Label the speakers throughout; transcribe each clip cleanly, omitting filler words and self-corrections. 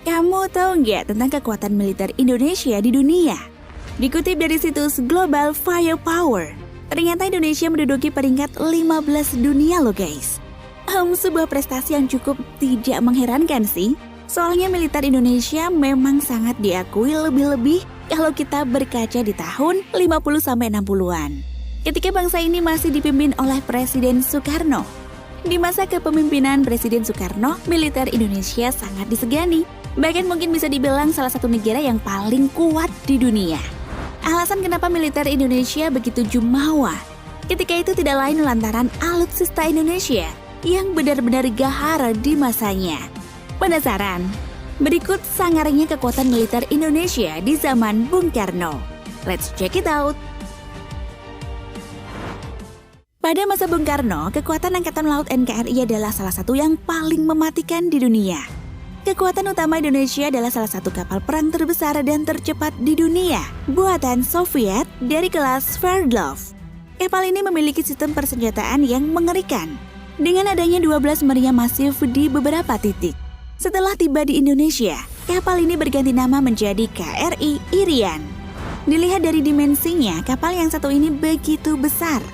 Speaker 1: Kamu tahu nggak tentang kekuatan militer Indonesia di dunia? Dikutip dari situs Global Firepower, ternyata Indonesia menduduki peringkat 15 dunia loh guys. Sebuah prestasi yang cukup tidak mengherankan sih. Soalnya militer Indonesia memang sangat diakui lebih-lebih kalau kita berkaca di tahun 50-60-an. Ketika bangsa ini masih dipimpin oleh Presiden Soekarno. Di masa kepemimpinan Presiden Soekarno, militer Indonesia sangat disegani. Bahkan mungkin bisa dibilang salah satu negara yang paling kuat di dunia. Alasan kenapa militer Indonesia begitu jumawa ketika itu tidak lain lantaran alutsista Indonesia yang benar-benar gahar di masanya. Penasaran? Berikut sangarnya kekuatan militer Indonesia di zaman Bung Karno. Let's check it out. Pada masa Bung Karno, kekuatan Angkatan Laut NKRI adalah salah satu yang paling mematikan di dunia. Kekuatan utama Indonesia adalah salah satu kapal perang terbesar dan tercepat di dunia, buatan Soviet dari kelas Sverdlov. Kapal ini memiliki sistem persenjataan yang mengerikan, dengan adanya 12 meriam masif di beberapa titik. Setelah tiba di Indonesia, kapal ini berganti nama menjadi KRI Irian. Dilihat dari dimensinya, kapal yang satu ini begitu besar.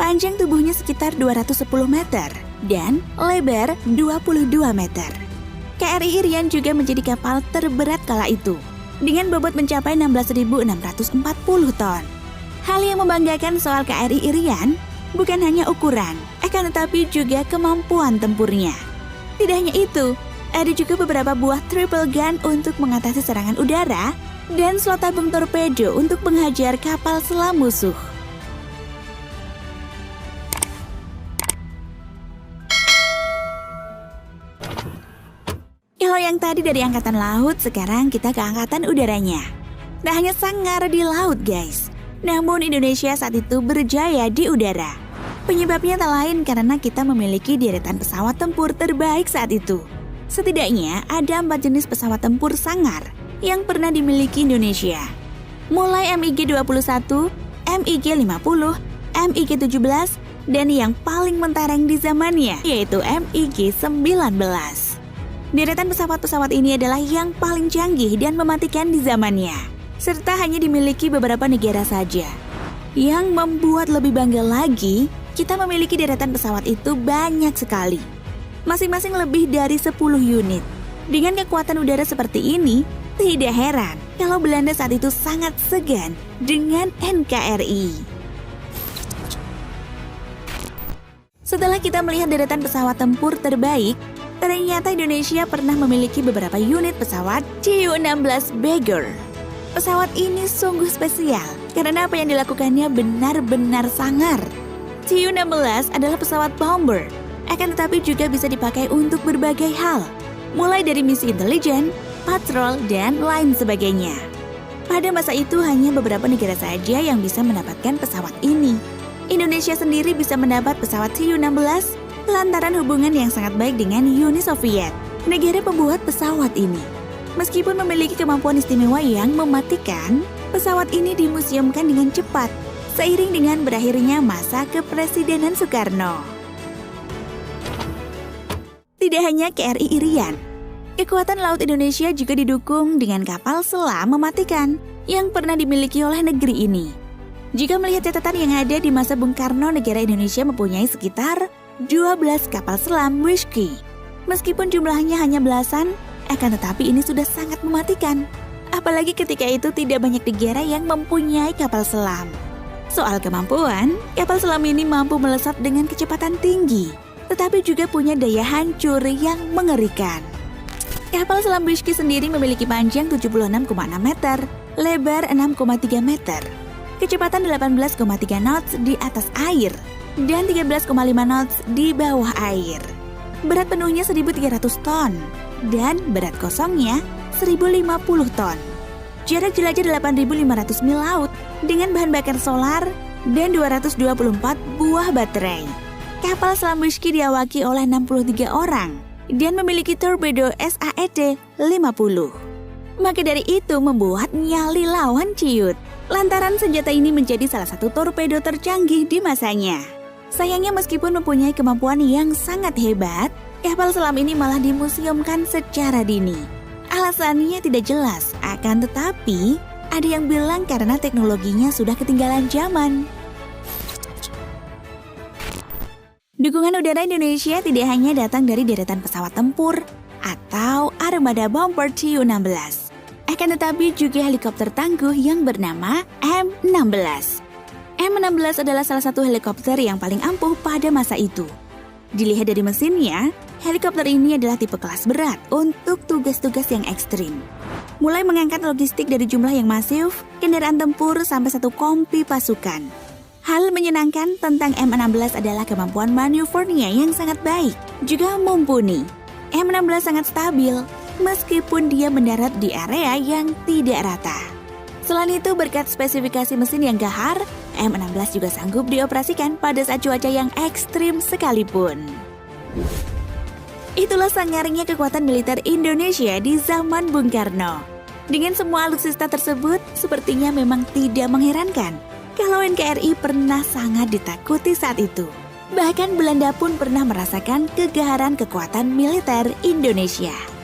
Speaker 1: Panjang tubuhnya sekitar 210 meter dan lebar 22 meter. KRI Irian juga menjadi kapal terberat kala itu, dengan bobot mencapai 16.640 ton. Hal yang membanggakan soal KRI Irian bukan hanya ukuran, akan tetapi juga kemampuan tempurnya. Tidak hanya itu, ada juga beberapa buah triple gun untuk mengatasi serangan udara dan slot tabung torpedo untuk menghajar kapal selam musuh. Kalau yang tadi dari Angkatan Laut, sekarang kita ke Angkatan Udaranya. Tak hanya sangar di laut guys, namun Indonesia saat itu berjaya di udara. Penyebabnya tak lain karena kita memiliki deretan pesawat tempur terbaik saat itu. Setidaknya ada 4 jenis pesawat tempur sangar yang pernah dimiliki Indonesia. Mulai MiG-21, MiG-50, MiG-17, dan yang paling mentereng di zamannya yaitu MiG-19. Deretan pesawat-pesawat ini adalah yang paling canggih dan mematikan di zamannya, serta hanya dimiliki beberapa negara saja. Yang membuat lebih bangga lagi, kita memiliki deretan pesawat itu banyak sekali. Masing-masing lebih dari 10 unit. Dengan kekuatan udara seperti ini, tidak heran kalau Belanda saat itu sangat segan dengan NKRI. Setelah kita melihat deretan pesawat tempur terbaik, ternyata Indonesia pernah memiliki beberapa unit pesawat Tu-16 Bagger. Pesawat ini sungguh spesial karena apa yang dilakukannya benar-benar sangar. Tu-16 adalah pesawat bomber, akan tetapi juga bisa dipakai untuk berbagai hal, mulai dari misi intelijen, patrol, dan lain sebagainya. Pada masa itu hanya beberapa negara saja yang bisa mendapatkan pesawat ini. Indonesia sendiri bisa mendapat pesawat Tu-16 lantaran hubungan yang sangat baik dengan Uni Soviet, negara pembuat pesawat ini. Meskipun memiliki kemampuan istimewa yang mematikan, pesawat ini dimuseumkan dengan cepat, seiring dengan berakhirnya masa kepresidenan Soekarno. Tidak hanya KRI Irian, kekuatan laut Indonesia juga didukung dengan kapal selam mematikan yang pernah dimiliki oleh negeri ini. Jika melihat catatan yang ada di masa Bung Karno, negara Indonesia mempunyai sekitar 12 kapal selam Whiskey. Meskipun jumlahnya hanya belasan, akan tetapi ini sudah sangat mematikan. Apalagi ketika itu tidak banyak negara yang mempunyai kapal selam. Soal kemampuan, kapal selam ini mampu melesat dengan kecepatan tinggi, tetapi juga punya daya hancur yang mengerikan. Kapal selam Whiskey sendiri memiliki panjang 76,6 meter, lebar 6,3 meter, kecepatan 18,3 knots di atas air, dan 13,5 knots di bawah air. Berat penuhnya 1.300 ton dan berat kosongnya 1.050 ton. Jarak jelajah 8.500 mil laut dengan bahan bakar solar dan 224 buah baterai. Kapal selam Whiskey diawaki oleh 63 orang dan memiliki torpedo SAED 50. Maka dari itu membuat nyali lawan ciut, lantaran senjata ini menjadi salah satu torpedo tercanggih di masanya. Sayangnya meskipun mempunyai kemampuan yang sangat hebat, kapal selam ini malah dimuseumkan secara dini. Alasannya tidak jelas, akan tetapi ada yang bilang karena teknologinya sudah ketinggalan zaman. Dukungan udara Indonesia tidak hanya datang dari deretan pesawat tempur atau armada bomber Tu-16. Akan tetapi juga helikopter tangguh yang bernama M16. M16 adalah salah satu helikopter yang paling ampuh pada masa itu. Dilihat dari mesinnya, helikopter ini adalah tipe kelas berat untuk tugas-tugas yang ekstrim. Mulai mengangkat logistik dari jumlah yang masif, kendaraan tempur sampai satu kompi pasukan. Hal menyenangkan tentang M16 adalah kemampuan manuvernya yang sangat baik, juga mumpuni. M16 sangat stabil, meskipun dia mendarat di area yang tidak rata. Selain itu, berkat spesifikasi mesin yang gahar, M16 juga sanggup dioperasikan pada saat cuaca yang ekstrim sekalipun. Itulah sangarnya kekuatan militer Indonesia di zaman Bung Karno. Dengan semua alutsista tersebut, sepertinya memang tidak mengherankan kalau NKRI pernah sangat ditakuti saat itu. Bahkan Belanda pun pernah merasakan kegaharan kekuatan militer Indonesia.